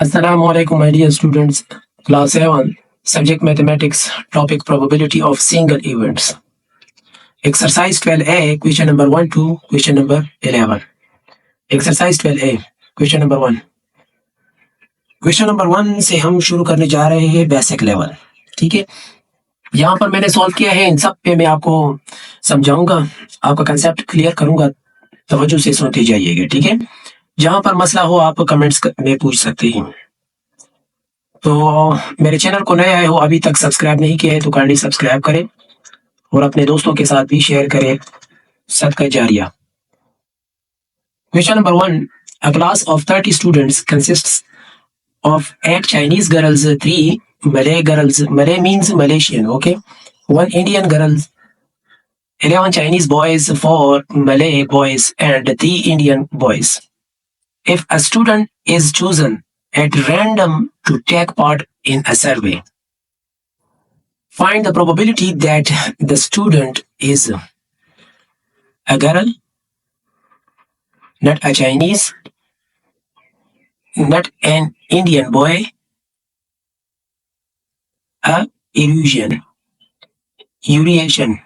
Assalamu alaikum, my dear students. Class 7, subject mathematics, topic probability of single events. Exercise 12A, question number 1 to question number 11. Exercise 12A, question number 1. Question number 1 से हम शुरू करने जा रहे हैं basic level. ठीक है, यहाँ पर मैंने सॉल्व किया है. इन सब पे मैं आपको समझाऊंगा, आपका कंसेप्ट क्लियर करूंगा. तवज्जो से सुनते जाइएगा. ठीक है, जहां पर मसला हो आप कमेंट्स में पूछ सकते हैं. तो मेरे चैनल को नए आए हो, अभी तक सब्सक्राइब नहीं किया है तो काइंडली सब्सक्राइब करें और अपने दोस्तों के साथ भी शेयर करें. सदका जारिया. Question number 1. A class of 30 students consists of 8 Chinese girls, 3 Malay girls. Malay means Malaysian, okay? 1 Indian girl, 11 Chinese boys, 4 Malay boys, and 3 Indian boys. If a student is chosen at random to take part in a survey, find the probability that the student is a girl, not a Chinese, not an Indian boy, a Eurasian. Eurasian.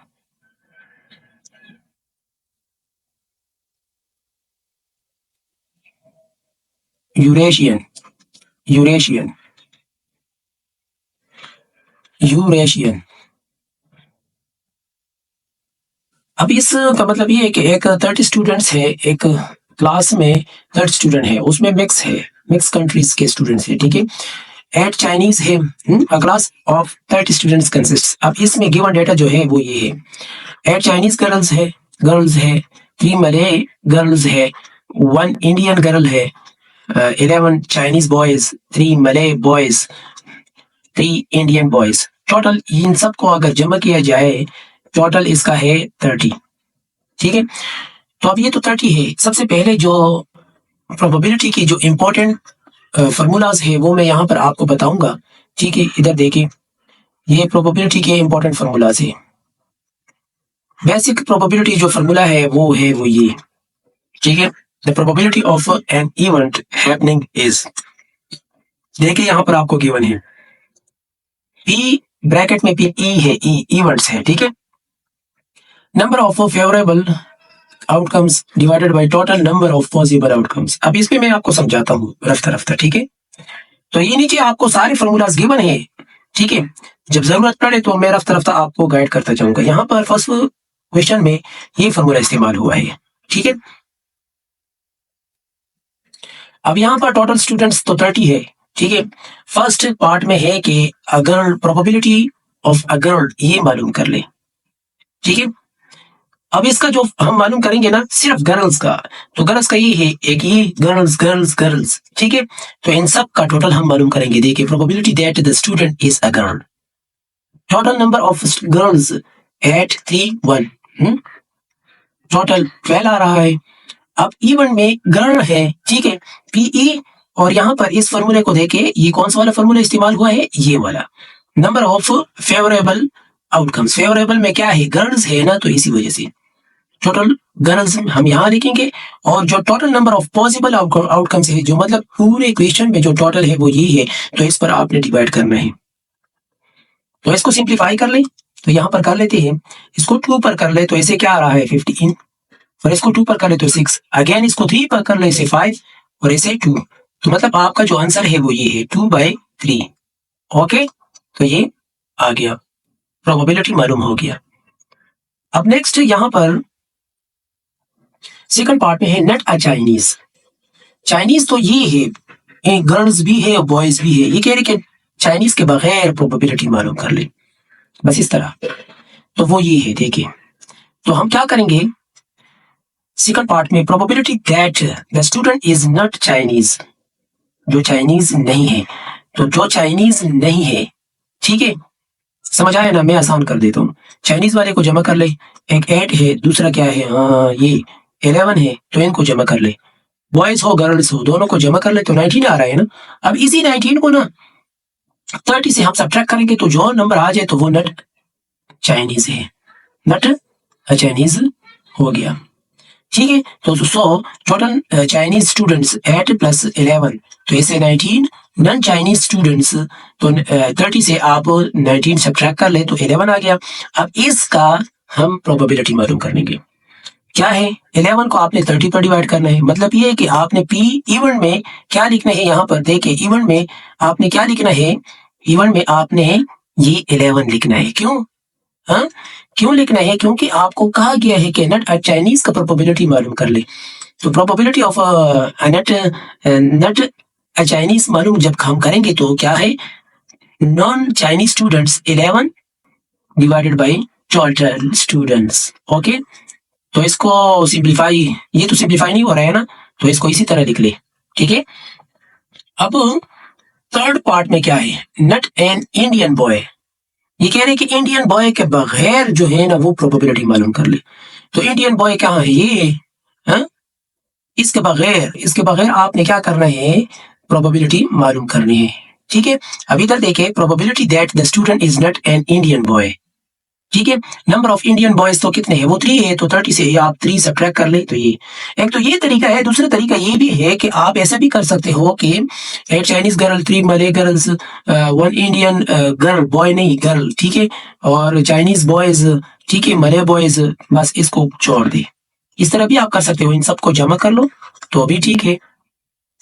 Eurasian. Eurasian. Eurasian. अब इसका मतलब ये है कि एक 30 students है, एक class में 30 स्टूडेंट है, उसमें मिक्स है, मिक्स कंट्रीज के स्टूडेंट्स है. ठीक है, 8 चाइनीज है. अ क्लास ऑफ 30 स्टूडेंट्स कंसिस्ट. अब इसमें गिवन डेटा जो है वो ये है. 8 चाइनीज गर्ल्स है, 3 मले गर्ल्स है, 1 इंडियन गर्ल है, 11 चाइनीज बॉयज, 3 मले बॉयज, 3 इंडियन बॉयज. टोटल इन सबको अगर जमा किया जाए टोटल इसका है 30. ठीक है, तो अब ये तो 30 है. सबसे पहले जो प्रोबेबिलिटी की जो इंपॉर्टेंट फार्मूलाज है वो मैं यहाँ पर आपको बताऊंगा. ठीक है, इधर देखिए, ये प्रोबेबिलिटी के इंपॉर्टेंट फार्मूलाज है. बेसिक प्रोबेबिलिटी जो फार्मूला है वो ये. ठीक है, the probability of an event happening is, देखिए यहाँ पर आपको गिवन है पी, ब्रैकेट में पी ई है, ई इवेंट्स है. ठीक है, number of favourable outcomes divided by total number of possible outcomes. अब इस पे मैं आपको समझाता हूँ रफ्ता रफ्ता. ठीक है, तो ये नीचे आपको सारे फॉर्मूलाज गिवन है. ठीक है, जब जरूरत पड़े तो मैं रफ्ता रफ्ता आपको गाइड करता जाऊंगा. यहाँ पर फर्स्ट क्वेश्चन में ये फॉर्मूला इस्तेमाल हुआ है. ठीक है, अब यहाँ पर टोटल स्टूडेंट्स तो 30 है. ठीक है, फर्स्ट पार्ट में है कि अगर प्रोबेबिलिटी ऑफ अ गर्ल ये मालूम कर ले. ठीक है, अब इसका जो हम मालूम करेंगे ना सिर्फ गर्ल्स का, तो गर्ल्स का ये है, एक ये गर्ल्स गर्ल्स गर्ल्स. ठीक है, तो इन सब का टोटल हम मालूम करेंगे. देखिए, probability that the student is a girl, total number of girls 8 3 1, total 12 आ रहा है. अब इवन में गर्ल है. ठीक है, पीई, और यहाँ पर इस फॉर्मूले को देखे, ये कौन सा वाला फॉर्मूला इस्तेमाल हुआ है, ये वाला. Number of favourable outcomes, favourable में क्या है, गर्ल्स है ना, तो इसी वजह से टोटल गर्ल्स हम यहाँ लिखेंगे. और जो total number of possible outcomes है, जो मतलब पूरे क्वेश्चन में जो टोटल है वो ये है, तो इस पर आपने डिवाइड करना है. तो इसको सिंप्लीफाई कर ले, तो यहाँ पर कर लेते हैं. इसको 2 पर कर ले तो इसे क्या आ रहा है 15, और इसको 2 पर कर ले तो 6. अगेन इसको 3 पर कर ले इसे 5, और इसे 2. तो मतलब आपका जो आंसर है वो ये है 2/3. ओके, तो ये आ गया, प्रोबेबिलिटी मालूम हो गया. अब नेक्स्ट यहाँ पर सेकंड पार्ट में है नॉट अ चाइनीज. चाइनीज तो ये है, गर्ल्स भी है और बॉयज भी है. ये कह रहे कि चाइनीज के बगैर प्रोबेबिलिटी मालूम कर ले, बस इस तरह. तो वो ये है. देखिए, तो हम क्या करेंगे सेकंड पार्ट में, probability that the student is not Chinese, जो चाइनीज नहीं है. तो जो चाइनीज नहीं है, ठीक है, समझ आया ना, मैं आसान कर देता हूँ. चाइनीज वाले को जमा कर ले, एक 8 है, दूसरा क्या है, हाँ ये 11 है, तो इनको जमा कर ले. बॉयज हो गर्ल्स हो दोनों को जमा कर ले तो 19 आ रहा है ना. अब इसी 19 को ना 30 से हम सब्ट्रैक्ट करेंगे तो जो नंबर आ जाए तो वो नॉट चाइनीज है, नॉट चाइनीज हो गया. ठीक है, तो 100 टोटल चाइनीज स्टूडेंट्स 8 + 11, तो इसे 19 नॉन चाइनीज स्टूडेंट्स, तो 30 से आप 19 सब्ट्रैक्ट कर ले तो 11 आ गया। अब इसका हम प्रोबेबिलिटी मालूम कर लेंगे। क्या है, 11 को आपने 30 पर डिवाइड करना है। मतलब ये है कि आपने पी इवन में क्या लिखना है, यहाँ पर देखे इवन में आपने क्या लिखना है, इवन में आपने ये 11 लिखना है। क्यों? हाँ, क्यों लिखना है? क्योंकि आपको कहा गया है कि नट चाइनीज का प्रोबेबिलिटी मालूम कर ले। तो प्रोबेबिलिटी ऑफ नट चाइनीज मालूम जब हम करेंगे तो क्या है, non Chinese students 11 divided by total students. Okay, तो इसको सिंप्लीफाई, ये तो सिंप्लीफाई नहीं हो रहा है ना, तो इसको इसी तरह लिख ले। ठीक है, अब थर्ड पार्ट में क्या है, नट एन इंडियन बॉय। ये कह रहे हैं कि इंडियन बॉय के बगैर जो है ना वो प्रोबेबिलिटी मालूम कर ले। तो इंडियन बॉय कहाँ है, ये है, हाँ? इसके बगैर आपने क्या करना है, प्रोबेबिलिटी मालूम करनी है। ठीक है, अब इधर देखे, probability that the student is not an Indian boy. ठीक है, नंबर ऑफ इंडियन बॉयज तो कितने हैं, वो 3 है, तो 30 से आप 3 सब्ट्रैक्ट कर ले तो ये एक तो ये तरीका है। दूसरा तरीका ये भी है कि आप ऐसा भी कर सकते हो कि 8 चाइनीज गर्ल, 3 मले गर्ल्स, 1 इंडियन गर्ल, बॉय नहीं गर्ल, ठीक है, और चाइनीज बॉयज, ठीक है, मले बॉयज, बस इसको छोड़ दे। इस तरह भी आप कर सकते हो, इन सबको जमा कर लो तो भी ठीक है,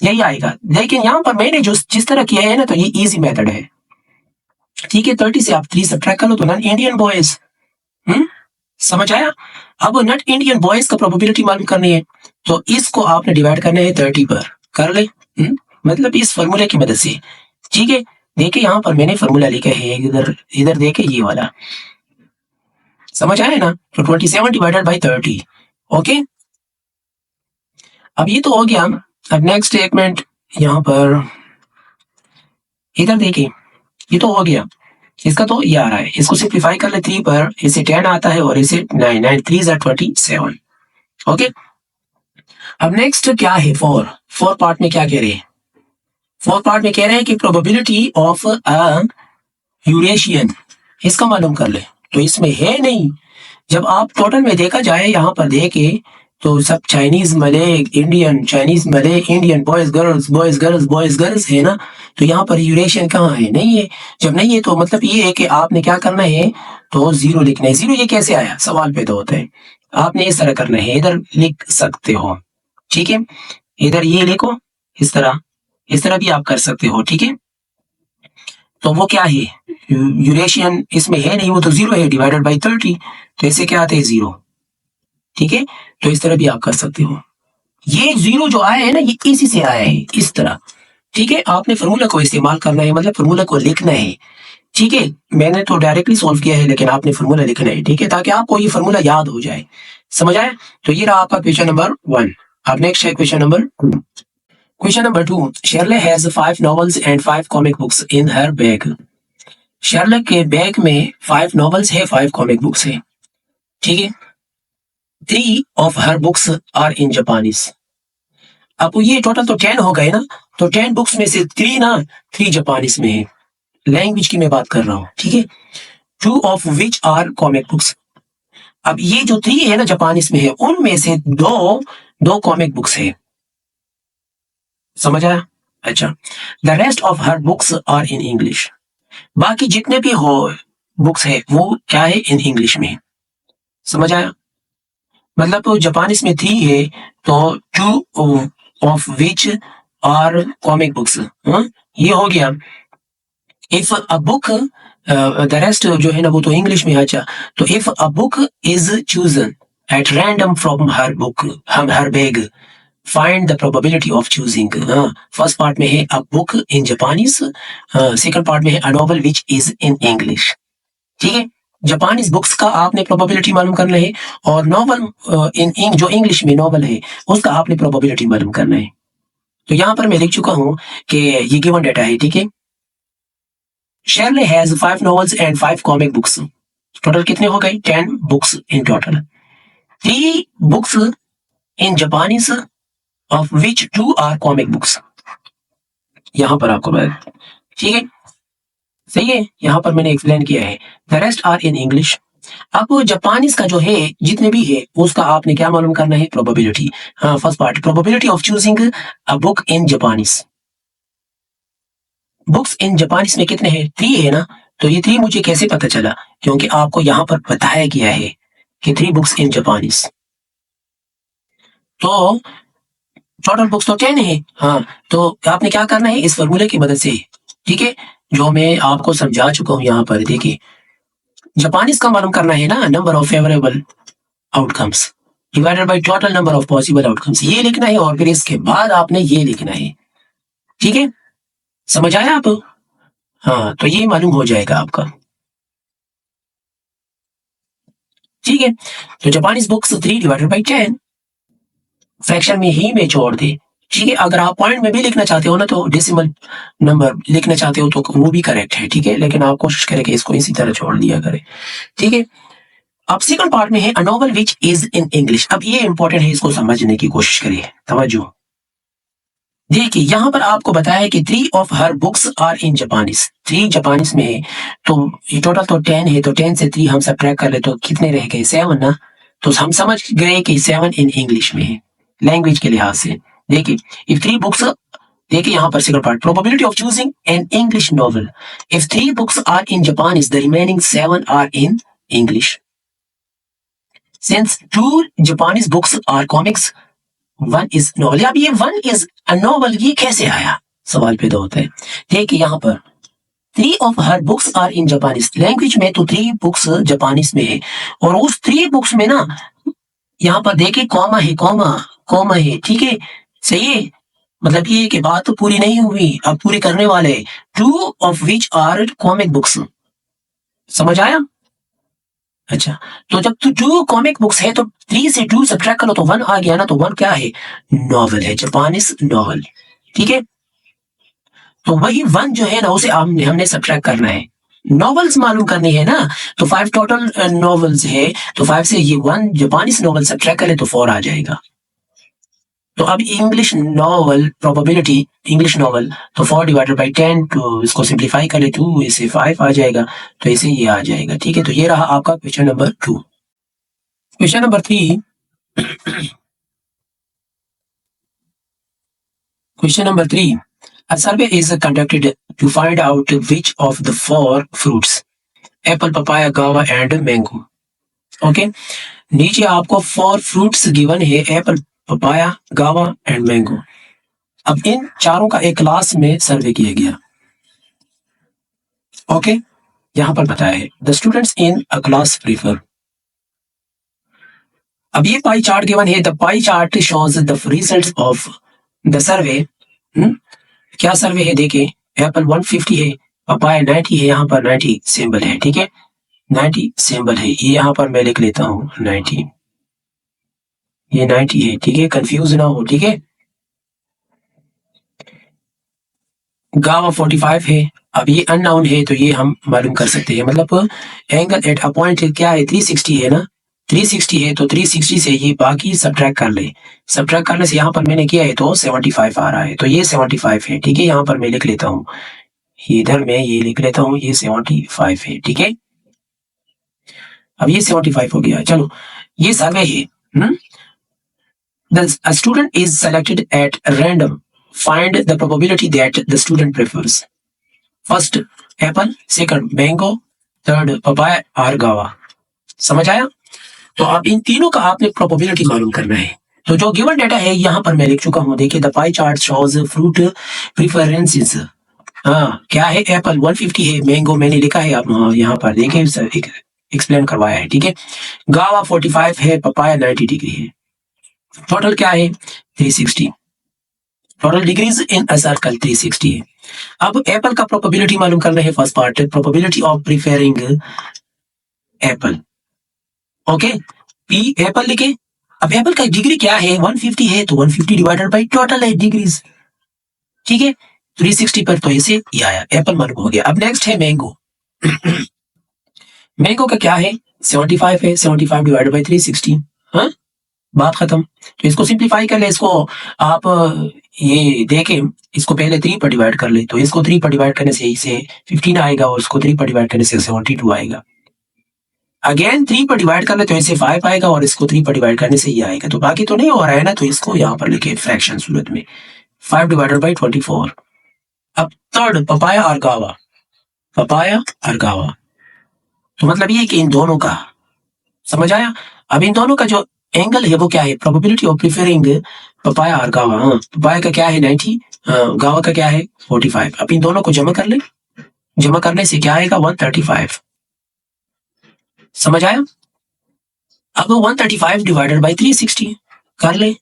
यही आएगा। लेकिन यहाँ पर मैंने जो जिस तरह किया है ना, तो ये इजी मेथड है। ठीक है, 30 से आप 3 सब्ट्रैक्ट कर लो तो नॉन इंडियन बॉयज। समझ आया? अब नॉट इंडियन बॉयज का प्रोबेबिलिटी मालूम करनी है, तो इसको आपने डिवाइड करना है 30 पर, कर ले। मतलब इस फॉर्मूले की मदद से। ठीक है, देखे यहाँ पर मैंने फॉर्मूला लिखा है, इधर इधर देखे ये वाला, समझ आया ना? तो 27 डिवाइडेड बाई 30। ओके, अब ये तो हो गया। अब नेक्स्ट स्टेटमेंट यहाँ पर इधर देखिए, ये तो हो गया, इसका तो ये आ रहा है, इसको सिंप्लीफाई कर ले 3 पर, इसे 10 आता है और इसे 9, 9 3 27। ओके, अब नेक्स्ट क्या है, फोर पार्ट में क्या कह रहे हैं, फोर पार्ट में कह रहे हैं कि प्रोबेबिलिटी ऑफ अ यूरेशियन, इसका मालूम कर ले। तो इसमें है नहीं, जब आप टोटल में देखा जाए, यहाँ पर देखे तो सब चाइनीज मले इंडियन, चाइनीज मले Indian, boys girls, boys girls, boys girls है ना, तो यहाँ पर यूरेशियन कहाँ है, नहीं है। जब नहीं है तो मतलब ये है कि आपने क्या करना है, तो 0 लिखना है। 0 ये कैसे आया, सवाल पैदा होता है। आपने इस तरह करना है, इधर लिख सकते हो, ठीक है, इधर ये लिखो, इस तरह भी आप कर सकते हो। ठीक है, तो वो क्या है, यूरेशियन इसमें है नहीं, वो तो 0 है, डिवाइडेड बाई 30, तो ऐसे क्या आता है, 0। ठीक है, तो इस तरह भी आप कर सकते हो। ये 0 जो आया है ना, ये इसी से आया है, इस तरह। ठीक है, आपने फॉर्मूला को इस्तेमाल करना है, मतलब फॉर्मूला को लिखना है। ठीक है, मैंने तो डायरेक्टली सॉल्व किया है, लेकिन आपने फॉर्मूला लिखना है, ठीक है, ताकि आपको ये फॉर्मूला याद हो जाए। समझ आया? तो ये रहा आपका क्वेश्चन नंबर 1। अब नेक्स्ट है question number 2। Question number 2, Shirley has 5 novels and 5 comic books in her bag। Shirley के बैग में 5 novels है, 5 comic books है। ठीक है, 3 of her books are in Japanese। अब ये टोटल तो 10 हो गए ना, तो 10 बुक्स में से 3 जापानीज में है, लैंग्वेज की मैं बात कर रहा हूँ। ठीक है, 2 of which are comic books। अब ये जो 3 है ना जापानीज में है, उनमें से दो कॉमिक बुक्स है। समझ आया? अच्छा, the rest of her books are in English. बाकी जितने भी हो बुक्स है वो क्या है, इन इंग्लिश में। समझ आया? मतलब तो जापानीज में 3 है, तो 2 of which are comic books, ये हो गया। If a book, the rest जो है ना वो तो इंग्लिश में। अच्छा, तो if a book is chosen at random from her bag, find the probability of choosing. First part में है a book in Japanese, second part में है a novel which is in English. ठीक है, जापानीज बुक्स का आपने probability मालूम करना है, और नॉवल जो इंग्लिश में नॉवल है उसका आपने प्रोबेबिलिटी मालूम करना है। तो यहां पर मैं लिख चुका हूं कि ये गिवन डेटा है। ठीक है, Shirley has 5 novels and 5 comic books। Total कितने हो गए, 10 books in total. 3 books in Japanese of which 2 are comic books. यहां पर आपको बात ठीक है, सही है, यहां पर मैंने एक्सप्लेन किया है। The rest are in English. अब जापानीज का जो है जितने भी है उसका आपने क्या मालूम करना है, प्रोबेबिलिटी। हाँ, first part, probability of choosing a book in Japanese. Books in Japanese में कितने हैं? 3 है ना। तो ये 3 मुझे कैसे पता चला? क्योंकि आपको यहाँ पर बताया गया है कि 3 बुक्स इन जापानीज। तो टोटल बुक्स तो 10 है। हाँ, तो आपने क्या करना है इस फॉर्मूले की मदद से, ठीक है, जो मैं आपको समझा चुका हूँ यहाँ पर। देखिए, जापानीज का मालूम करना है ना, number of favourable outcomes divided by total number of possible outcomes, ये लिखना है और फिर इसके बाद आपने ये लिखना है। ठीक है, समझ आया आप? हाँ, तो ये मालूम हो जाएगा आपका। ठीक है, तो Japanese books 3 divided by 10 fraction में ही में छोड़ दे। ठीक है, अगर आप पॉइंट में भी लिखना चाहते हो ना तो डेसिमल नंबर लिखना चाहते हो तो वो भी करेक्ट है। ठीक है, लेकिन आप कोशिश करें कि इसको इसी तरह छोड़ दिया करें। ठीक है, अब सेकंड पार्ट में है a novel which is in English. अब ये इंपॉर्टेंट है, इसको समझने की कोशिश करिए, तवज्जो। देखिए, यहाँ पर आपको बताया है कि 3 of her books are in Japanese, 3 Japanese में है। तो ये टोटल तो 10 है, तो 10 से 3 हम सब्ट्रैक्ट कर ले तो कितने रह गए? 7 ना। तो हम समझ गए कि 7 इन इंग्लिश में है, लैंग्वेज के लिहाज से। देखिए, इफ 3 बुक्स, देखिए यहाँ पर second part, probability of choosing an English novel. If 3 books are in Japanese the remaining 7 are in English. Since 2 Japanese books are comics, 1 is novel. अब ये 1 इज अ नॉवल ये कैसे आया? सवाल पैदा होता है। देखिए यहाँ पर 3 of her books are in Japanese, language में तो 3 बुक्स जापानीज में है, और उस 3 बुक्स में ना यहाँ पर देखिए कॉमा है, कॉमा है। ठीक है, सही है, मतलब ये कि बात तो पूरी नहीं हुई, अब पूरी करने वाले। 2 of which are comic books, समझ आया? अच्छा, तो जब तो 2 कॉमिक बुक्स है तो 3 से 2 सब्ट्रैक्ट करो तो 1 आ गया ना। तो 1 क्या है? नॉवल है, जापानीज नॉवल। ठीक है, तो वही 1 जो है ना उसे हमने सब्ट्रैक्ट करना है, नॉवेल्स मालूम करनी है ना। तो 5 टोटल नॉवेल्स है, तो 5 से ये 1 जापानीज नॉवल सब्ट्रैक्ट करें तो 4 आ जाएगा। तो अब English novel probability, English novel, तो 4 डिवाइडेड बाई 10, तो इसको सिंप्लीफाई करें 2, इसे 5 आ जाएगा, तो इसे ये आ जाएगा। ठीक है, तो ये रहा आपका question number 2। Question number 3, question number 3. A survey is conducted to find out which of the 4 fruits, apple, papaya, guava and mango. Okay, नीचे आपको 4 fruits given है, एप्पल, पपाया, गावा एंड मैंगो। अब इन चारों का एक क्लास में सर्वे किया गया। ओके, यहां पर बताया है the students in a class prefer. अब ये पाई चार्ट गिवन है, the pie chart shows the results of the survey. क्या सर्वे है? देखिए, एप्पल 150 है, पपाया 90 है, यहाँ पर 90 सिंबल है। ठीक है, 90 सिंबल है, ये यहाँ पर मैं लिख लेता हूँ 90, ये 90 है। ठीक है, कंफ्यूज ना हो। ठीक है, गावा 45 है। अब ये अननाउन है तो ये हम मालूम कर सकते हैं, मतलब एंगल एट अ पॉइंट क्या है? 360 है ना, 360 है, तो 360 से ये बाकी सब्ट्रैक्ट कर ले। सब्ट्रैक्ट करने से यहाँ पर मैंने किया है तो 75 आ रहा है, तो ये 75 है। ठीक है, यहाँ पर मैं लिख लेता हूँ, इधर मैं ये लिख लेता हूँ, ये 75 है। ठीक है, अब ये 75 हो गया। चलो, ये सर्वे है। A student is selected at random. Find the probability that the student prefers. First, apple. Second, mango. Third, papaya और guava. समझ आया? तो अब इन तीनों का आपने प्रोबेबिलिटी मालूम करना है। तो जो गिवन डेटा है यहाँ पर मैं लिख चुका हूँ। देखिए, the pie chart shows fruit preferences. हाँ, क्या है? एप्पल 150 है, मैंगो मैंने लिखा है, आप यहाँ पर देखिए एक्सप्लेन करवाया है। ठीक है, गावा 45 है, पपाया 90 डिग्री है। टोटल क्या है? 360। Total degrees in a circle 360 है। अब एप्पल का प्रोबेबिलिटी मालूम करना है। First part, probability of preferring apple. Okay, P apple लिखे। अब एप्पल का डिग्री क्या है? 150 है, तो 150 डिवाइडेड बाई टोटल है डिग्रीज। ठीक है, 360 पर तो ऐसे ही आया, एप्पल मालूम हो गया। अब नेक्स्ट है मैंगो। मैंगो का क्या है? 75 है, 75 डिवाइडेड बाई 360। हाँ, बात खत्म। तो इसको सिंप्लीफाई कर ले, इसको आप ये देखें, इसको पहले 3 पर डिवाइड कर ले, तो इसको 3 पर डिवाइड करने से इसे 15 आएगा, और इसको 3 पर डिवाइड करने से 72 आएगा। अगेन 3 पर डिवाइड कर ले तो इसे 5 आएगा, और इसको 3 पर डिवाइड करने से ये आएगा। तो बाकी तो नहीं हो रहा है ना, तो इसको यहाँ पर लिखे फ्रैक्शन सूरत में 5 डिवाइडेड बाई 24। अब थर्ड पपाया और गावा, पपाया और गावा, तो मतलब ये कि इन दोनों का, समझ आया। अब इन दोनों का जो एंगल है वो क्या है, प्रोबेबिलिटी ऑफ प्रिफरिंग पपाया और गावा, हाँ पपाया का क्या है 90, गावा का क्या है 45। अब इन दोनों को जमा कर ले, जमा करने से क्या आएगा 135, समझ आया। अब 135 डिवाइडेड बाई 360 कर ले।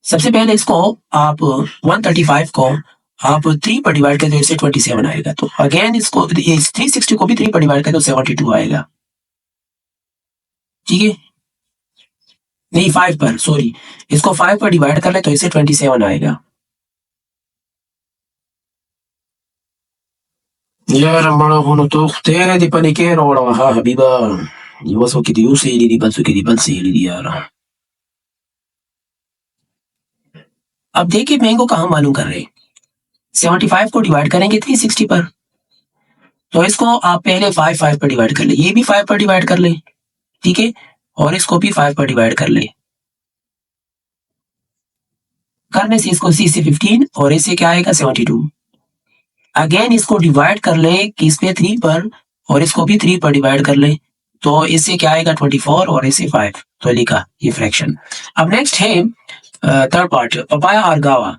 सबसे पहले इसको आप 135 को आप 3 पर डिवाइड करते इससे 27 आएगा, तो अगेन इसको इस 360 को भी 3 पर डिवाइड करते तो 72 आएगा, ठीक है। नहीं 5 पर, सॉरी, इसको 5 पर डिवाइड कर ले तो इससे 27 आएगा। यार बड़ा होनो तो तेरे di panichero ha habiba, io so che di usi di balzo che di balzi di यार। अब देखिए मैंगो कहाँ मालूम कर रहे हैं, 75 को डिवाइड करेंगे 360 पर, तो इसको आप पहले 5 पर डिवाइड कर ले, ये भी 5 पर डिवाइड कर ले, ठीक है, और इसको भी 5 पर डिवाइड कर ले। करने से इसको सी से 15 और इससे क्या आएगा 72। अगेन इसको डिवाइड कर ले किस पे 3 पर, और इसको भी 3 पर डिवाइड कर ले, तो इससे क्या आएगा 24 और इससे 5, तो लिखा ये फ्रैक्शन। अब नेक्स्ट है थर्ड पार्ट, पपाया और गावा,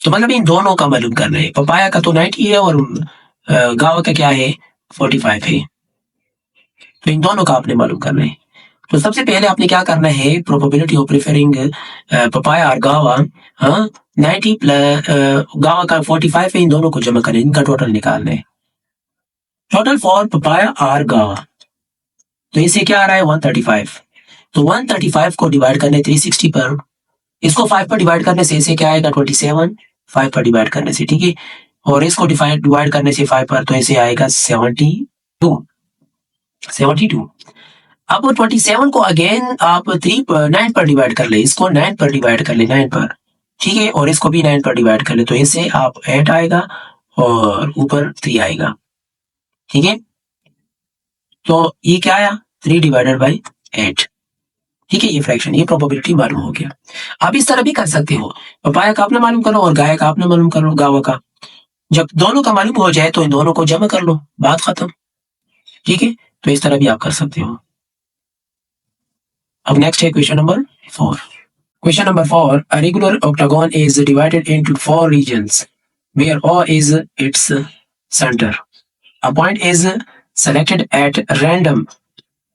तो मतलब इन दोनों का मालूम करना है। पपाया का तो 90 है और गावा का क्या है 45 है, तो इन दोनों का आपने मालूम करना है। तो सबसे पहले आपने क्या करना है, प्रोबेबिलिटी ऑफ प्रेफरिंग पपाया और गावा, हाँ 90 प्लस गावा का 45 है, इन दोनों को जमा करें, इनका टोटल निकालना है। टोटल फॉर पपाया और गावा, तो इसे क्या आ रहा है 135, तो 135 को डिवाइड करने 360 पर, इसको 5 पर डिवाइड करने से इसे क्या आएगा 27, 5 पर डिवाइड करने से, ठीक है, और इसको डिवाइड करने से 5 पर, तो इसे आएगा 72, 72। अब 27 को अगेन आप 9 पर डिवाइड कर ले, इसको 9 पर डिवाइड कर ले, 9 पर, ठीक है, और इसको भी 9 पर डिवाइड कर ले, तो इससे आप 8 आएगा और ऊपर 3 आएगा, ठीक है। तो ये क्या आया 3 डिवाइडेड बाई 8, ठीक है, ये फ्रैक्शन, ये प्रोबेबिलिटी मालूम हो गया। आप इस तरह भी कर सकते हो, पपाया का आपने मालूम करो और गाय का आपने मालूम करो, गावा का, जब दोनों का मालूम हो जाए तो इन दोनों को जमा कर लो, बात खत्म, ठीक है, तो इस तरह भी आप कर सकते हो। अब नेक्स्ट है question number 4। Question number 4. A regular octagon is divided into 4 regions where O is its center. A point is selected at random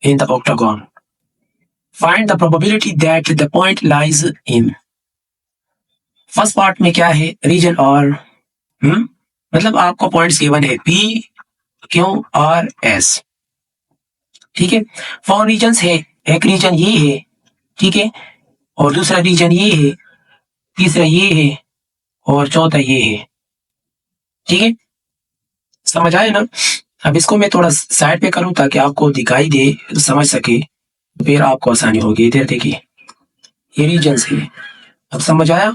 in the octagon. Find the probability that the point lies in. First part में क्या है, reason और मतलब आपको points given है P, Q, R, S, ठीक है। 4 regions है, एक रीजन ये है, ठीक है, और दूसरा रीजन ये है, तीसरा ये है और चौथा ये है, ठीक है, समझ आया ना। अब इसको मैं थोड़ा साइड पे करूं ताकि आपको दिखाई दे, समझ सके, फिर आपको आसानी होगी। इधर देखिए ये रीजन्स है, अब समझ आया।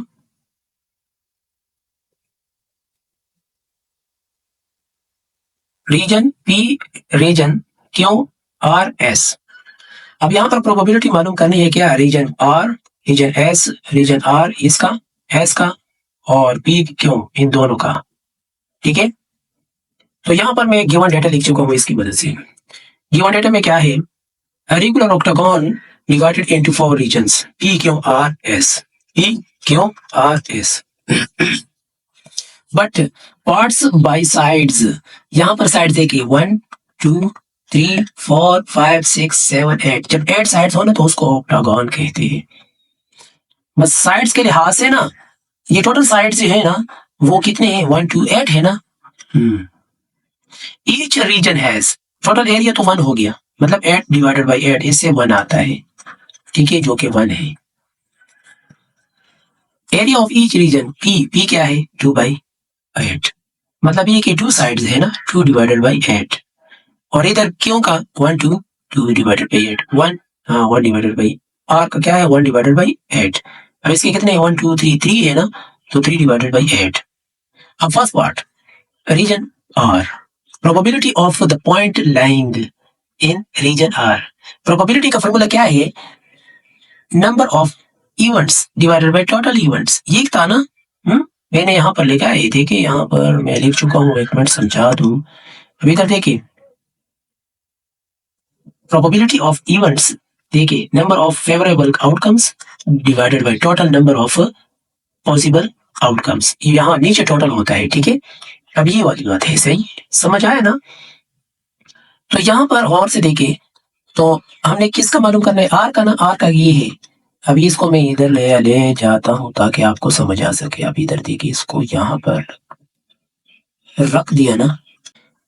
Region P, region Q, R, S. अब यहाँ पर प्रोबेबिलिटी मालूम करनी है क्या, region R, region S, region R इसका, एस का, और पी क्यू इन दोनों का, ठीक है। तो यहाँ पर मैं गिवन डेटा लिख चुका हूँ इसकी मदद से। गिवन डेटा में क्या है, regular octagon divided into 4 regions P, Q, R, S, P, Q, R, S. But parts by sides, यहाँ पर साइड देखिए 1, 2, 3, 4, 5, 6, 7, 8। जब 8 साइड्स हो ना तो उसको ऑक्टागन कहते हैं। बस साइड्स के लिहाज से ना ये टोटल साइड्स जो है ना वो कितने हैं 1, 2, 8 है ना। Each reason has, total area तो 1 हो गया, मतलब 8 डिवाइडेड बाई 8 इससे 1 आता है, ठीक है, जो कि 1 है। Area of each reason P क्या है 2 बाई 8, मतलब ये कि 2 साइड्स है ना 2 डिवाइडेड बाई 8, और इधर क्यों का 1, 2, 2 डिवाइडेड बाई 8, 1, हाँ 1 डिवाइडेड बाई, आर का क्या है 1 डिवाइडेड बाई 8। अब इसके कितने 1, 2, 3, 3 है ना, तो 3 डिवाइडेड बाई 8। अब first part region R, probability of the point lying in region R. Probability का फॉर्मूला क्या है, number of events divided by total events, ये था ना। मैंने यहाँ पर लिखा है, देखिए यहाँ पर मैं लिख चुका हूँ, एक मिनट समझा दूं। अभी इधर देखिए, प्रोबेबिलिटी ऑफ इवेंट्स, देखिए number of favourable outcomes divided by total number of possible outcomes, यहाँ नीचे टोटल होता है, ठीक है। अब ये वाली बात है, सही समझ आया ना। तो यहाँ पर और से देखिए, तो हमने किसका मालूम करना है, आर का ना, आर का ये है। अभी इसको मैं इधर ले जाता हूँ ताकि आपको समझ आ सके। अब इधर देखिए, इसको यहाँ पर रख दिया ना,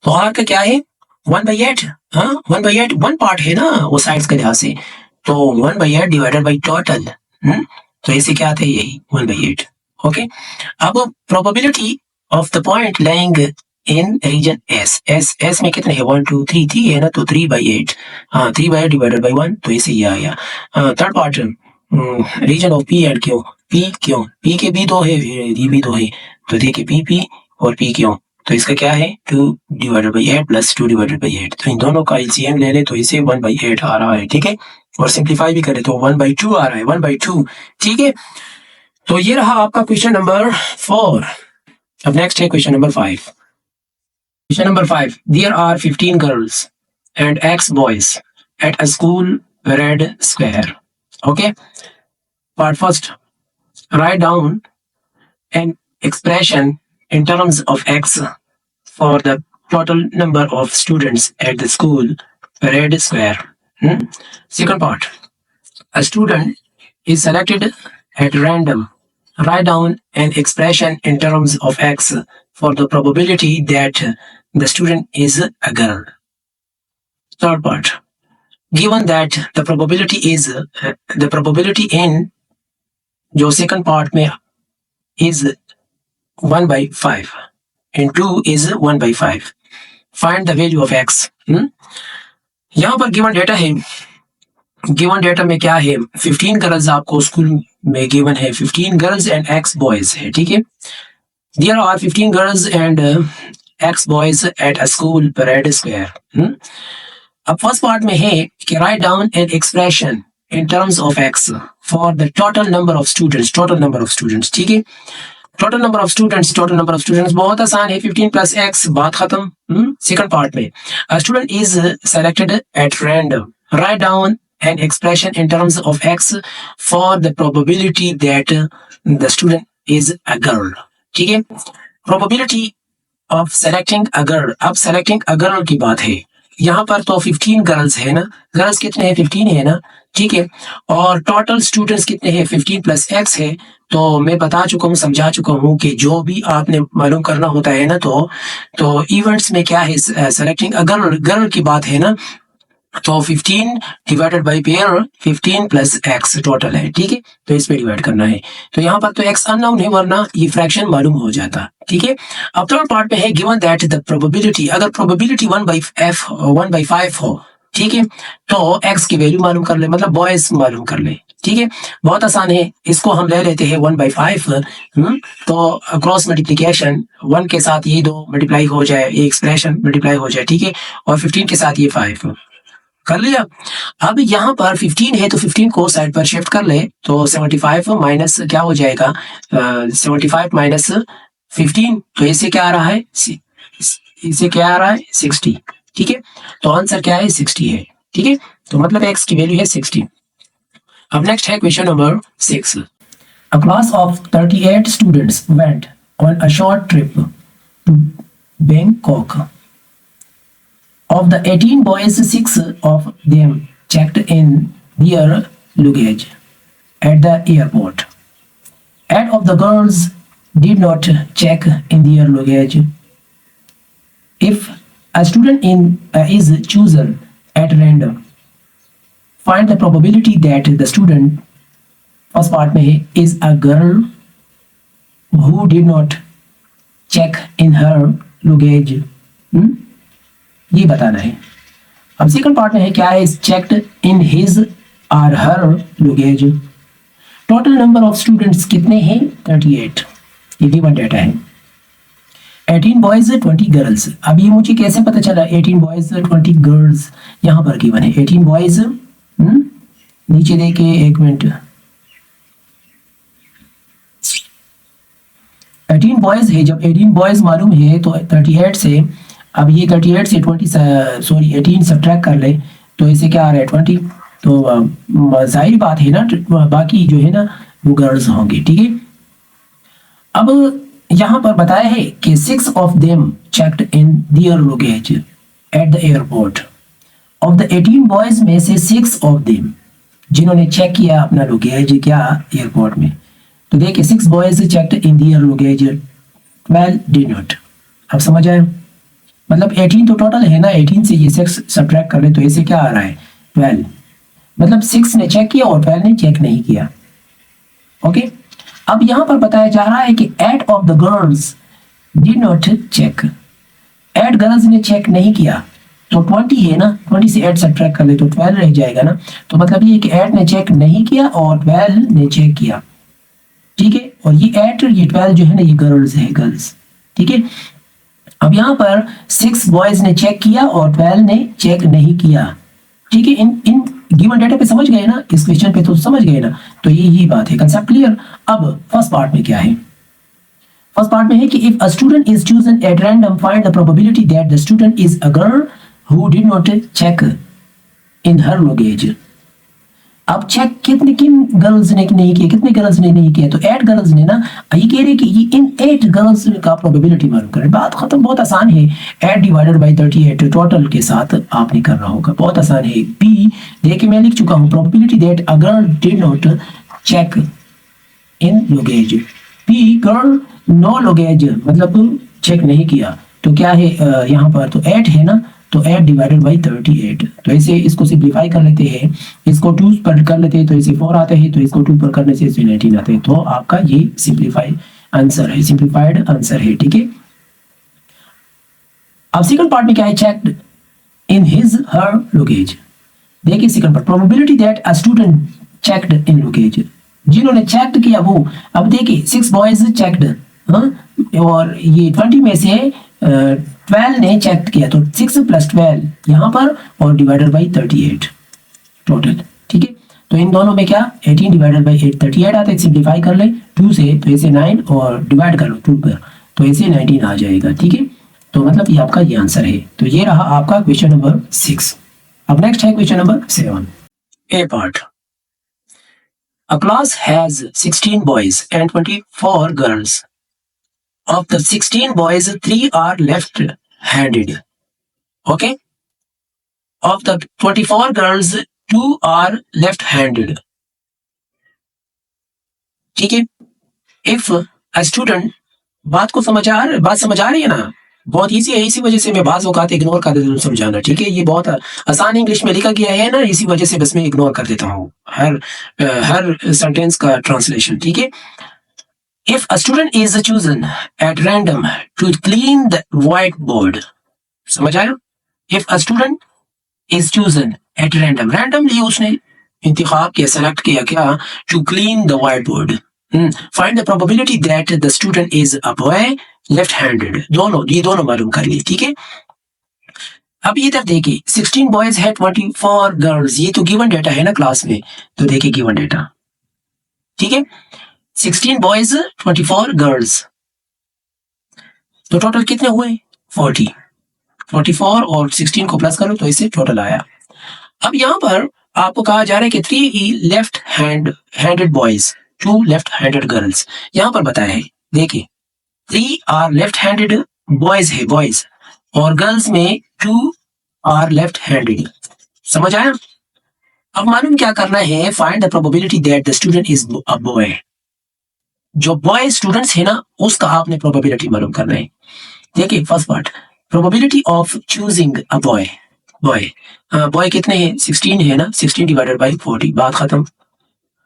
तो आर का क्या है, 1/8। हाँ, 1/8 वन पार्ट है ना वो साइड्स के लिहाज से, तो 1/8 डिवाइडेड बाई टोटल। तो ऐसे क्या आता है, यही 1/8। ओके, अब probability of the point lying in region S, S में कितने हैं, 1 2 3 3 है ना, तो 3/8। हाँ, 3/8 डिवाइडेड बाई 1, तो ऐसे ही आ गया। Third part, region of P and Q, P के भी दो है, ये भी दो है, तो देखिए पी और पी क्यू, तो इसका क्या है, 2 divided by 8 plus 2 divided by 8, तो इन दोनों का एलसीएम ले ले तो इसे 1/8 आ रहा है, ठीक है। और सिंप्लीफाई भी करे तो 1/2 आ रहा है, 1/2, ठीक है। तो ये रहा आपका क्वेश्चन नंबर 4। अब नेक्स्ट है question number 5। Question number 5, there are 15 girls and X boys at a school red square. Okay, part first, write down an expression in terms of X for the total number of students at the school red square. Second part, a student is selected at random. Write down an expression in terms of X for the probability that the student is a girl. Third part, given that the probability in जो second part में is 1/5 and 2 is 1/5. Find the value of X. यहाँ पर given data है, given data में क्या है, 15 girls आपको school में गिवन है, 15 गर्ल्स एंड X बॉयज है, ठीक है। There are 15 girls and X boys at a school parade square. अब फर्स्ट पार्ट में है कि write down an expression in terms of X for the total number of students, ठीक है। Total number of students बहुत आसान है, 15 plus X, बात खत्म। सेकंड पार्ट में, अ student is selected at random, write down an expression in terms of X for the probability that the student is a girl, ठीक है। probability of selecting a girl, अब selecting a girl की बात है, यहाँ पर तो 15 गर्ल्स है ना, गर्ल्स कितने हैं, 15 है ना, ठीक है। और टोटल स्टूडेंट्स कितने हैं, 15 प्लस X है। तो मैं बता चुका हूँ, समझा चुका हूँ कि जो भी आपने मालूम करना होता है ना, तो इवेंट्स में क्या है, सेलेक्टिंग अ गर्ल की बात है ना, तो 15 divided by pair 15 plus X total है, ठीक है। तो इस पे डिवाइड करना है, तो यहाँ पर तो X अननोन है, वरना ये फ्रैक्शन मालूम हो जाता, ठीक है। अब थर्ड पार्ट में है, गिवन दैट द प्रोबेबिलिटी, अगर प्रोबेबिलिटी 1/5 हो, ठीक है, तो X की वैल्यू मालूम कर ले, मतलब बॉयज मालूम कर ले, ठीक है। बहुत आसान है, इसको हम ले लेते हैं 1/5। तो क्रॉस मल्टीप्लीकेशन, 1 के साथ ये 2 मल्टीप्लाई हो जाए, ये एक्सप्रेशन मल्टीप्लाई हो जाए, ठीक है, और 15 के साथ ये 5 कर लिया। अब यहाँ पर 15 है, तो 15 को साइड पर शिफ्ट कर ले, तो 75 माइनस क्या हो जाएगा, 75 माइनस 15, तो इसे क्या आ रहा है, इसे क्या आ रहा है, 60, ठीक है। तो आंसर क्या है, 60 है, ठीक है। तो मतलब X की वैल्यू है 60। अब नेक्स्ट है question number 6। A class of 38 students went on a short trip to Bangkok. Of the 18 boys, 6 of them checked in their luggage at the airport. 8 of the girls did not check in their luggage. If a student is chosen at random, find the probability that the student, first part में है, is a girl who did not check in her luggage. ये बताना है। अब second part में है, क्या है, चेक्ड इन हिज और हर लुगेज। टोटल नंबर ऑफ स्टूडेंट्स कितने हैं, 38, ये गिवन डेटा है। 18 बॉयज 20 गर्ल्स, अब ये मुझे कैसे पता चला, 18 बॉयज 20 गर्ल्स यहाँ पर गिवन है। 18 बॉयज, नीचे देखिए, एक मिनट, बॉयज है, जब 18 बॉयज मालूम है तो 38 से, अब ये 38 से 18 सब्ट्रैक्ट कर ले तो इसे क्या आ रहा है 20। तो जाहिर बात है ना, बाकी जो है ना वो गर्ल्स होंगे, ठीक है। अब यहाँ पर बताया है कि 6 of them checked in their luggage at the airport. Of the 18 boys में से 6 ऑफ देम जिन्होंने चेक किया अपना लगेज क्या एयरपोर्ट में, तो देखिए 6 boys checked in their luggage, 12 did not. अब समझ आए, मतलब 18 तो टोटल है ना, 18 से ये 6 सब्ट्रैक्ट कर ले तो इसे क्या आ रहा है 12, मतलब 6 ने चेक किया और 12 ने चेक नहीं किया। ओके, अब यहां पर बताया जा रहा है कि 8 of the girls did not check, 8 girls ने चेक नहीं किया, तो 20 है ना, 20 से 8 सब्ट्रैक्ट कर ले तो 12 रह जाएगा ना। तो मतलब ये कि 8 ने चेक नहीं किया और 12 ने चेक किया, ठीक है। और ये 8 ये 12 जो है ना ये गर्ल्स है, गर्ल्स, ठीक है। अब यहाँ पर 6 बॉयज ने चेक किया और 12 ने चेक नहीं किया, ठीक है। इन गिवन डेटा पे समझ गए ना, इस क्वेश्चन पे तो समझ गए ना, तो ये बात है, कंसेप्ट क्लियर। अब फर्स्ट पार्ट में क्या है, फर्स्ट पार्ट में है कि if a student is chosen at random find the probability that the student is a girl who did not check in her luggage. अब चेक किन गर्ल्स ने नहीं किया, कितने गर्ल्स ने नहीं किया, तो 8 गर्ल्स ने ना, ये कह रहे कि ये इन 8 गर्ल्स का प्रोबेबिलिटी मालूम करें। बात खत्म, बहुत आसान है, 8 डिवाइडेड बाय 38 टोटल के साथ आपने करना होगा, बहुत आसान है। बी देखिए मैं लिख चुका हूं, probability that a girl did not check in luggage, B girl no luggage मतलब चेक नहीं किया, तो क्या है यहाँ पर तो 8 है ना, तो 8 डिवाइडेड बाई 38, तो ऐसे इसको सिंप्लीफाई कर लेते हैं, इसको 2 पर कर लेते हैं तो इसे 4 आता है, तो इसको 2 पर करने से इसे 19 आता है, तो आपका ये सिंप्लीफाई आंसर है, सिंप्लीफाइड आंसर है, ठीक है। अब सेकंड पार्ट में क्या है, checked in his her luggage. देखिए second part, probability that a student checked in luggage, जिन्होंने चेक किया वो, अब देखिए 6 बॉयज चेक्ड, और ये 20 में से 12 ने चेक किया, तो 6 + 12 यहाँ पर और डिवाइडेड बाई 38 टोटल, ठीक है। तो इन दोनों में क्या 18 डिवाइडेड बाई 8 38 आता है, सिंप्लीफाई कर ले 2 से, तो ऐसे 9 और डिवाइड कर लो 2 पर, तो ऐसे 19 आ जाएगा, ठीक है। तो मतलब ये आपका ये आंसर है। तो ये रहा आपका क्वेश्चन नंबर 6। अब नेक्स्ट है question number 7। A part, a class has 16 boys and 24 girls. Of the 16 boys, 3 are left-handed. Okay? Of the 24 girls, 2 are left-handed. ठीक है? If a student, बात समझ आ रही है ना? बहुत इजी है, इसी वजह से मैं बाज़ औकात इग्नोर कर देता हूँ समझाना, ठीक है। ये बहुत आसान इंग्लिश में लिखा गया है ना, इसी वजह से बस मैं इग्नोर कर देता हूँ हर सेंटेंस का ट्रांसलेशन, ठीक है। If a student is chosen at random to clean the whiteboard, समझ आया? If a student is chosen at random, randomly उसने इंतखाब किया, सेलेक्ट किया क्या, to clean the whiteboard. Find the probability that the student is a boy, left-handed. ये दोनों मालूम कर लिए, ठीक है। अब इधर देखिए 16 बॉयज है 24 गर्ल्स, ये तो गिवन डेटा है ना क्लास में, तो देखिए गिवन डेटा, ठीक है। 16 बॉयज 24 गर्ल्स, तो टोटल कितने हुए 40, 44 और 16 को प्लस करो तो इससे टोटल आया। अब यहाँ पर आपको कहा जा रहा है कि 3 left handed boys, 2 left handed girls, यहाँ पर बताया है, देखिए 3 आर लेफ्ट हैंडेड बॉयज है, बॉयज, और गर्ल्स में 2 आर लेफ्ट हैंडेड, समझ आया। अब मालूम क्या करना है, find the probability that the student is a boy. जो बॉय स्टूडेंट्स है ना उसका आपने प्रोबेबिलिटी मालूम करना है। देखिए first part, probability of choosing a boy, boy कितने हैं 16 है ना, 16 डिवाइडेड बाई 40, बात खत्म।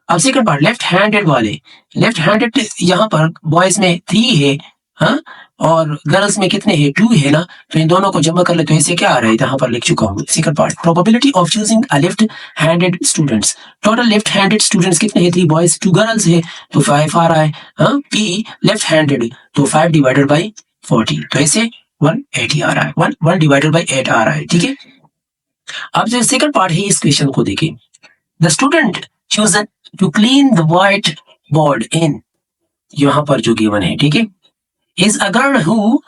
अब सेकंड पार्ट, लेफ्ट हैंडेड वाले, लेफ्ट हैंडेड यहाँ पर बॉयज में 3 है, हाँ, और गर्ल्स में कितने हैं 2 है ना, तो इन दोनों को जमा कर ले तो इससे क्या आ रहा है, यहाँ पर लिख चुका हूँ। Second part, probability of choosing a left handed students, total left handed students कितने हैं 3 बॉयज 2 गर्ल्स है, तो 5 आ रहा है, हाँ। पी लेफ्ट हैंडेड, तो 5 डिवाइडेड बाई 40, तो ऐसे 180 आ रहा है, 1 डिवाइडेड बाई 8 आ रहा है, ठीक है। अब जो सेकंड पार्ट है इस क्वेश्चन को देखिए, the student chosen to clean the whiteboard in, यहाँ पर जो गिवन है, ठीक है, is a girl who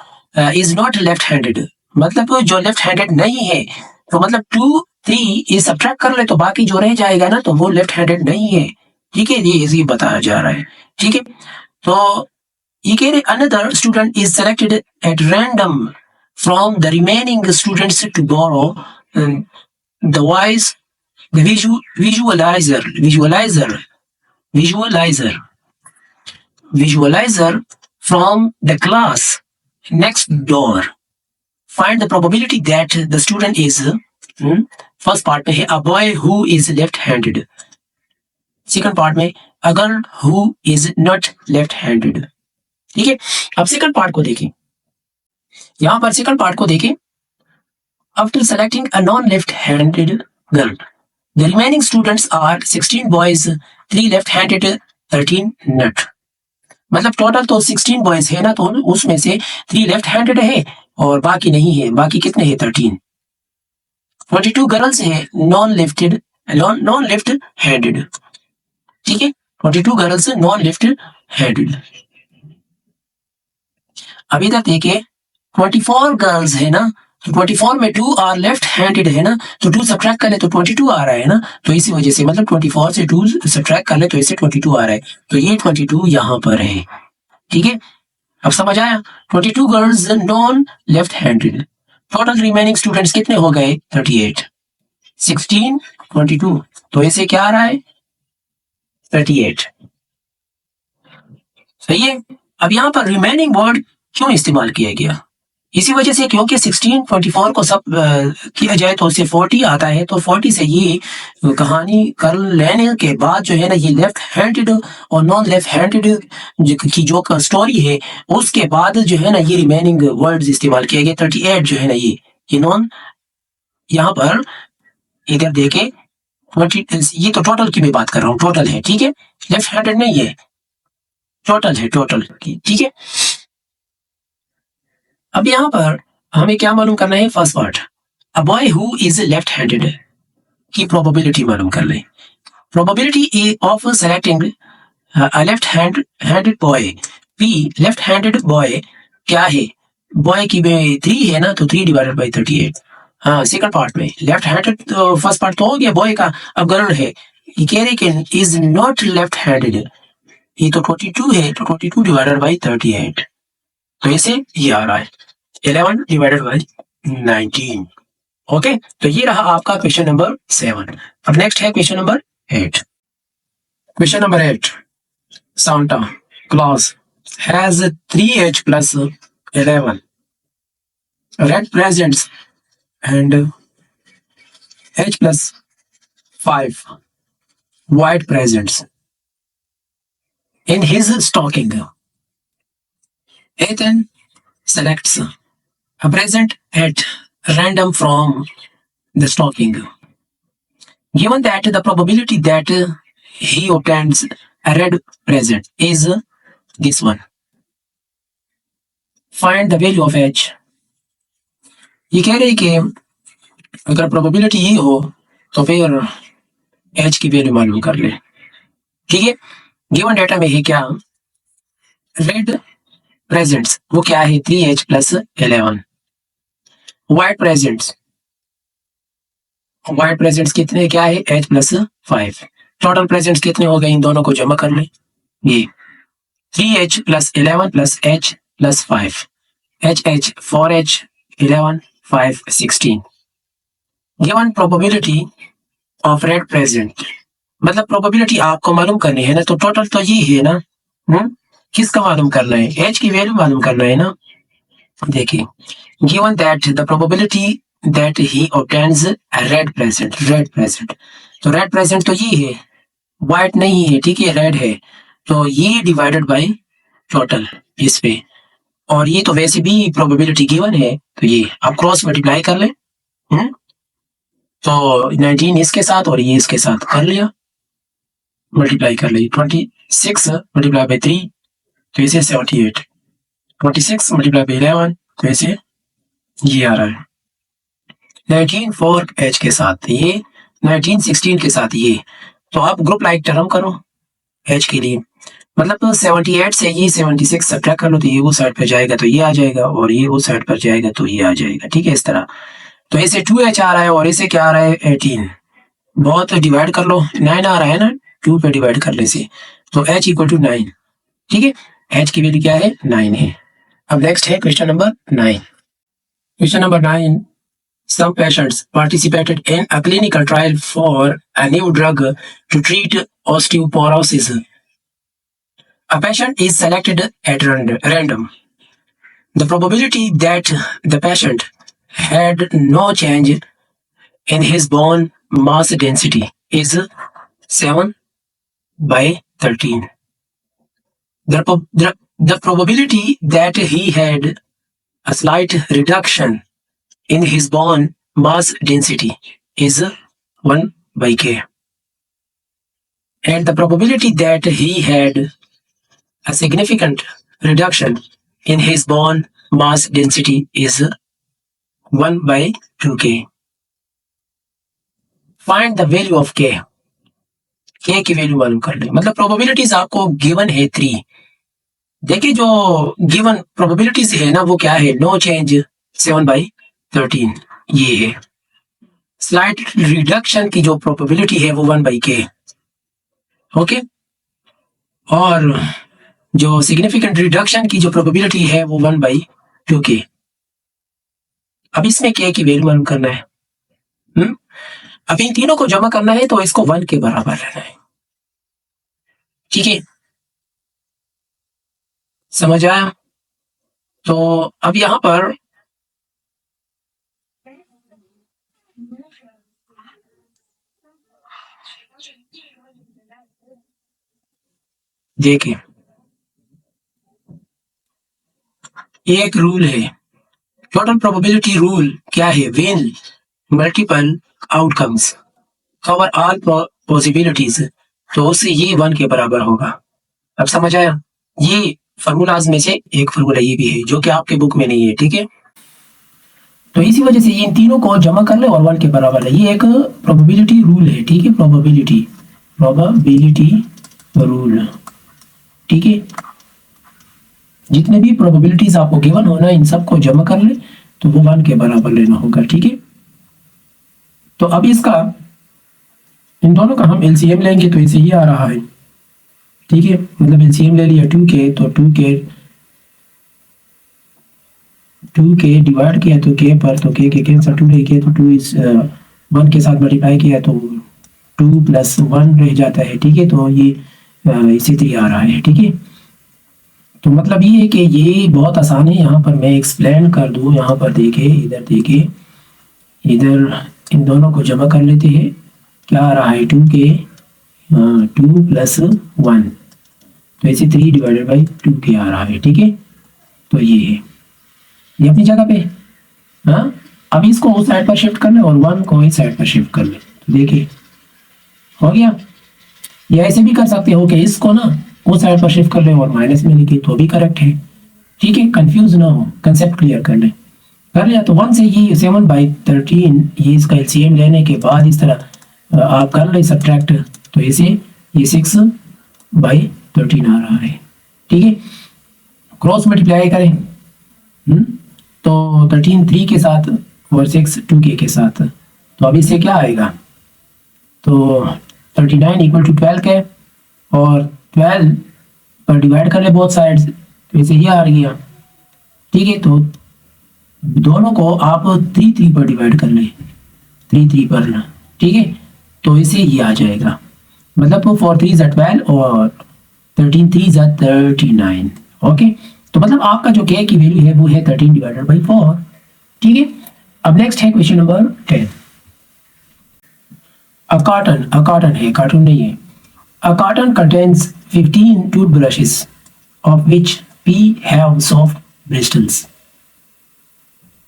is not left handed, मतलब जो लेफ्ट हैंडेड नहीं है, तो मतलब 2 3 ये सब्ट्रैक्ट कर ले तो बाकी जो रह जाएगा ना तो वो लेफ्ट हैंडेड नहीं है। ठीक है, ये बताया जा रहा है। ठीक है, तो ये कह रहे another student is selected at random from the remaining students to borrow the voice the visualizer from the class next door. Find the probability that the student is first part में है a boy who is left-handed. Second part में a girl who is not left-handed. ठीक है, अब second part को देखें। यहां पर सेकंड पार्ट को देखें। After selecting a non-left-handed girl, the remaining students are 16 boys, 3 left-handed, 13 not. मतलब टोटल तो 16 बॉयज है ना, तो उसमें से 3 लेफ्ट हैंडेड है और बाकी नहीं है। बाकी कितने हैं? 13। 22 गर्ल्स है नॉन लेफ्ट हैंडेड। ठीक है, 22 गर्ल्स नॉन लेफ्ट हैंडेड। अभी तक देखिए 24 गर्ल्स है ना, तो 24 में 2 आर लेफ्ट हैंडेड है ना, तो 2 सब्ट्रैक्ट कर ले तो 22 आ रहा है ना, तो इसी वजह से मतलब 24 से 2 सब्ट्रैक्ट कर ले तो इससे 22 आ रहा है, तो ये 22 यहां पर है। ठीक है, अब समझ आया। 22 girls non left handed. Total remaining students कितने हो गए? 38। 16 22, तो इसे क्या आ रहा है? 38। सही है। अब यहां पर रिमेनिंग वर्ड क्यों इस्तेमाल किया गया? इसी वजह से क्योंकि 16 24 को सब किया जाए तो उससे 40 आता है, तो 40 से ये कहानी कर लेने के बाद जो है ना, ये लेफ्ट हैंडेड और नॉन लेफ्ट हैंडेड की जो स्टोरी है, उसके बाद जो है ना ये रिमेनिंग वर्ड्स इस्तेमाल किए गए। 38 जो है ना ये नॉन, यहाँ पर इधर देखे 20, ये तो टोटल की मैं बात कर रहा हूँ, टोटल है। ठीक है, लेफ्ट हैंडेड नहीं है, टोटल है, टोटल। ठीक है, अब यहां पर हमें क्या मालूम करना है? First part, a boy who is left handed की प्रोबेबिलिटी मालूम कर लें। Probability of selecting a left handed boy, P left handed boy क्या है? बॉय की में 3 है ना, तो 3 डिवाइडेड बाई 38। हाँ, सेकंड पार्ट में लेफ्ट हैंडेड, तो फर्स्ट पार्ट तो हो गया बॉय का। अब गर्ल है, ये कह रहे कि इज नॉट लेफ्ट हैंडेड, ये तो 22 है, तो 22 डिवाइडेड बाई 38, तो इसे ये आ रहा है 11 डिवाइडेड बाई 19। ओके, तो ये रहा आपका क्वेश्चन नंबर 7। अब नेक्स्ट है question number 8। Question number 8, Santa Claus has 3h plus 11 red presents and h plus 5 white presents in his stocking. Ethan selects a present at random from the stocking. Given that the probability that he obtains a red present is this one, find the value of h. ये कह रहे कि अगर probability ये हो तो फिर h की वैल्यू मालूम कर ले। ठीक है, गिवन डेटा में है क्या? रेड प्रेजेंट्स वो क्या है? 3h plus 11। व्हाइट प्रेजेंट्स कितने क्या है? h plus 5। टोटल प्रेजेंट्स कितने हो गए? इन दोनों को जमा कर लें, ये 3h plus 11 plus h plus 5, h 4h 11 5 16। Given probability of red present, मतलब प्रोबेबिलिटी आपको मालूम करनी है ना, तो टोटल तो ये है ना। किसका मालूम करना है? h की वैल्यू मालूम करना है ना। देखिए, given that the probability that he obtains red present, तो रेड प्रेजेंट तो ये है, व्हाइट नहीं है। ठीक है, रेड है, तो ये डिवाइडेड बाय टोटल इस पे, और ये तो वैसे भी प्रोबेबिलिटी गिवन है, तो ये आप क्रॉस मल्टीप्लाई कर लें। तो 19 इसके साथ और ये इसके साथ कर लिया, मल्टीप्लाई कर ली। 26 मल्टीप्लाई बाई 3, तो इसे 78। 26 मल्टीप्लाई बाई 11, तो इसे ये आ रहा है 19 4h के साथ ये, 19 16 के साथ ये। तो आप ग्रुप लाइक टर्म करो h के लिए, मतलब 78 से ये 76 सब्ट्रैक्ट कर लो तो ये वो साइड पर जाएगा तो ये आ जाएगा और ये वो साइड पर जाएगा तो ये आ जाएगा, ठीक है इस तरह। तो इसे 2h आ रहा है और इसे क्या आ रहा है 18। बहुत डिवाइड कर लो, 9 आ रहा है ना, 2 पे डिवाइड करने से, तो h इक्वल टू 9, ठीक है। h की वैल्यू क्या है 9 है। अब नेक्स्ट है question number 9। Question number 9, some patients participated in a clinical trial for a new drug to treat osteoporosis. A patient is selected at random. The probability that the patient had no change in his bone mass density is 7 by 13. The probability that he had a slight reduction in his bone mass density is 1 by k. And the probability that he had a significant reduction in his bone mass density is 1 by 2k. Find the value of k. k की value मालूम कर ले। मतलब probabilities आपको given है 3। देखिए जो given probabilities है ना वो क्या है, नो चेंज 7 by 13 ये है। स्लाइट रिडक्शन की जो प्रोबेबिलिटी है वो 1 by k, ओके। और जो सिग्निफिकेंट रिडक्शन की जो प्रोबेबिलिटी है वो 1 by 2k। अब इसमें k की वैल्यू मालूम करना है। अब इन तीनों को जमा करना है तो इसको 1 के बराबर लेना है, ठीक है, समझ आया। तो अब यहां पर देखें, एक रूल है, टोटल प्रोबेबिलिटी रूल क्या है, when multiple outcomes cover all possibilities, तो उससे ये 1 के बराबर होगा। अब समझ आया। ये फार्मूलाज में से एक फार्मूला ये भी है जो कि आपके बुक में नहीं है, ठीक है। तो इसी वजह से इन तीनों को जमा कर ले और 1 के बराबर है। ये एक प्रोबेबिलिटी रूल है, ठीक है, प्रोबेबिलिटी रूल, ठीक है। जितने भी प्रोबेबिलिटीज आपको गिवन होना इन सबको जमा कर ले तो वो 1 के बराबर लेना होगा, ठीक है। तो अब इसका इन दोनों का हम एलसीएम लेंगे तो इसे ये आ रहा है, ठीक है। मतलब एलसीएम ले लिया 2k, तो 2k डिवाइड किया तो k पर, तो k के कैंसिल 2 रह गया तो 2 इस 1 के साथ मल्टीप्लाई किया तो 2 + 1 रह जाता है, ठीक है। तो ये इसी तरह आ रहा है, ठीक है। तो मतलब ये है कि ये बहुत आसान है। यहाँ पर मैं एक्सप्लेन कर दूँ, यहाँ पर देखे, इधर देखे, इधर इन दोनों को जमा कर लेते हैं। क्या आ रहा है 2k 2 + 1, तो ऐसे 3 डिवाइडेड बाई 2k आ रहा है, ठीक है। तो ये है, ये अपनी जगह पे। हाँ, अब इसको उस साइड पर शिफ्ट कर ले और 1 को इस साइड पर शिफ्ट कर ले, तो देखिए हो गया। या ऐसे भी कर सकते हो कि इसको ना उस साइड पर शिफ्ट कर ले और माइनस में लिखे तो भी करेक्ट है, ठीक है। कंफ्यूज ना हो, कंसेप्ट क्लियर कर ले। कर लिया तो 1 से ये 7 by 13, ये इसका एलसीएम लेने के बाद इस तरह आप कर ले सब्ट्रैक्ट, तो इसे ये 6 by 13 आ रहा है, ठीक है। क्रॉस मल्टीप्लाई करें, तो 13 3 के साथ और 6 2k के साथ, तो अब इससे क्या आएगा, तो 39 = 12 है और 12 पर डिवाइड कर ले बोथ साइड्स, तो इसे ये आ गया, ठीक है। तो दोनों को आप 3 3 पर डिवाइड कर ले, 3 3 पर ना, ठीक है। तो इसे ये आ जाएगा, मतलब 4 3 = 12 और 13 3 = 39, ओके। तो मतलब आपका जो k की वैल्यू है वो है 13 डिवाइडेड बाई 4, ठीक है। अब नेक्स्ट है क्वेश्चन नंबर 10। अ कार्टन है, कार्टून नहीं है। अ carton contains 15 toothbrushes of which P have soft bristles.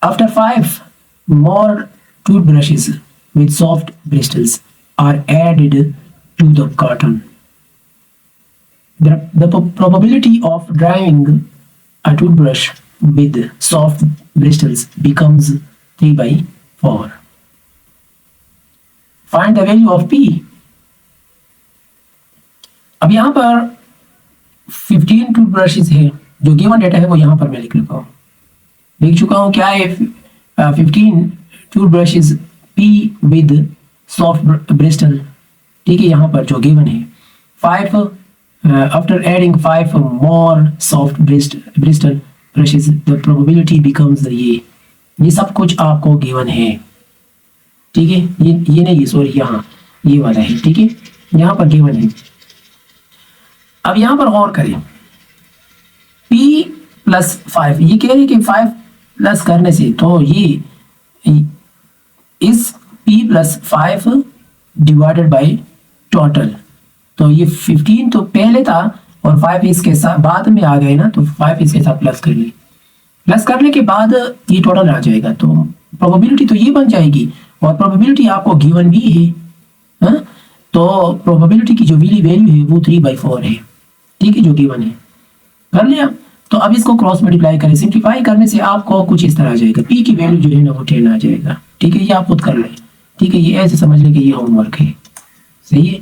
After 5 more toothbrushes with soft bristles are added to the carton. The probability of drying a toothbrush with soft bristles becomes 3 by 4. Find the value of P. अब यहाँ पर 15 toothbrushes है, जो given data है वो यहाँ पर मैं लिख चुका हूँ क्या है 15 toothbrushes P with soft Bristol, ठीक है, यहाँ पर जो गिवन है 5 after adding 5 more soft Bristol brushes the probability becomes ये सब कुछ आपको गिवन है, ठीक है, ये नहीं, सॉरी यहाँ ये वाला है, ठीक है, यहाँ पर गिवन है। अब यहाँ पर गौर करें p प्लस 5, ये कह रहे हैं कि 5 प्लस करने से तो ये इस p plus 5 divided by total, तो ये 15 तो पहले था और 5 इसके साथ बाद में आ गए ना, तो 5 इसके साथ प्लस कर ली, प्लस करने के बाद ये टोटल आ जाएगा, तो प्रोबेबिलिटी तो ये बन जाएगी, और प्रोबेबिलिटी आपको गिवन भी है, हाँ? तो प्रोबेबिलिटी की जो वैल्यू है वो 3/4 है, ठीक है, जो गिवन है, कर लिया। तो अब इसको क्रॉस मल्टीप्लाई करें, सिंप्लीफाई करने से आपको कुछ इस तरह आ जाएगा, p की वैल्यू जो है ना वो 10 आ जाएगा, ठीक है, ये आप खुद कर लें, ठीक है, ये ऐसे समझ लें कि ये होमवर्क है, सही है।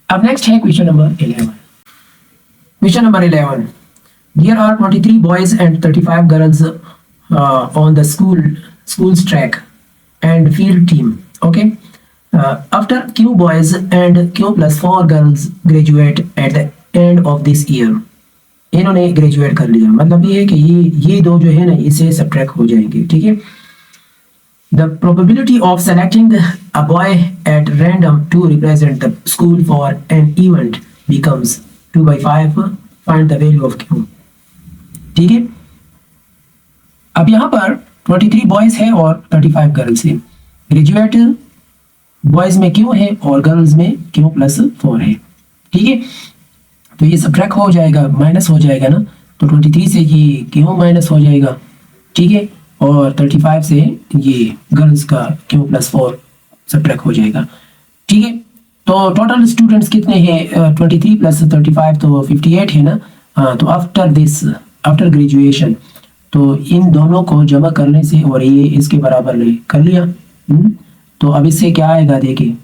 अब नेक्स्ट है question number 11। Question number 11, there are 23 boys and 35 girls on the school's track and field team, okay, after q boys and q plus 4 girls graduate at the end of this year, इन्होंने graduate कर लिया, मतलब ये है कि ये दो जो है ना इसे सब्ट्रैक्ट हो जाएंगे, ठीक है। The probability of selecting a boy at random to represent the school for an event becomes 2/5. Find the value of q, ठीक है। अब यहाँ पर 23 बॉयज है और 35 गर्ल्स है, ग्रेजुएट बॉयज में क्यों है और गर्ल्स में क्यों प्लस 4 है, ठीक है, तो ये सब्ट्रैक्ट हो जाएगा, माइनस हो जाएगा ना, तो 23 से ये क्यों माइनस हो जाएगा, ठीक है, और 35 से ये गर्ल्स का क्यों प्लस 4 सब्ट्रैक्ट हो जाएगा, ठीक है। तो टोटल स्टूडेंट्स कितने हैं, 23 प्लस 35 तो 58 है ना, तो आफ्टर ग्रेजुएशन तो इन दोनों को जमा करने से और ये इसके बराबर ले कर लिया, तो अब इससे क्या आएगा, देखिए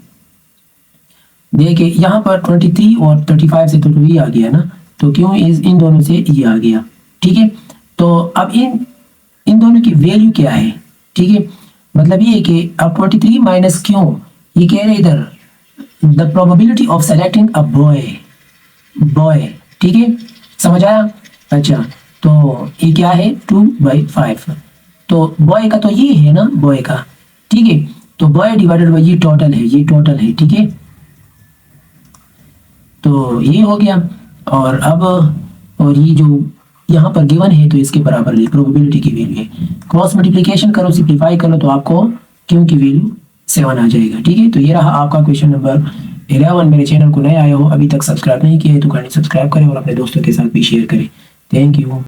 यहाँ पर 23 और 35 से तो ये आ गया ना, तो क्यों इन दोनों से ये आ गया, ठीक है। तो अब इन दोनों की वैल्यू क्या है, ठीक है, मतलब ये है कि अब 23 माइनस क्यों, ये कह रहे इधर the probability of selecting a boy, ठीक है, समझ आया, अच्छा, तो ये क्या है 2/5, तो बॉय का तो ये है ना, बॉय का, ठीक है, तो बॉय डिवाइडेड बाय ये टोटल है, ठीक है, तो ये हो गया, और अब और ये जो यहाँ पर गिवन है तो इसके बराबर ले प्रोबेबिलिटी की वैल्यू है, क्रॉस मल्टीप्लिकेशन करो, सिंप्लीफाई करो, तो आपको क्यों की वैल्यू 7 आ जाएगा, ठीक है। तो ये रहा आपका क्वेश्चन नंबर 11। मेरे चैनल को नए आए हो, अभी तक सब्सक्राइब नहीं किया है तो काइंडली सब्सक्राइब करें और अपने दोस्तों के साथ भी शेयर करें। Thank you.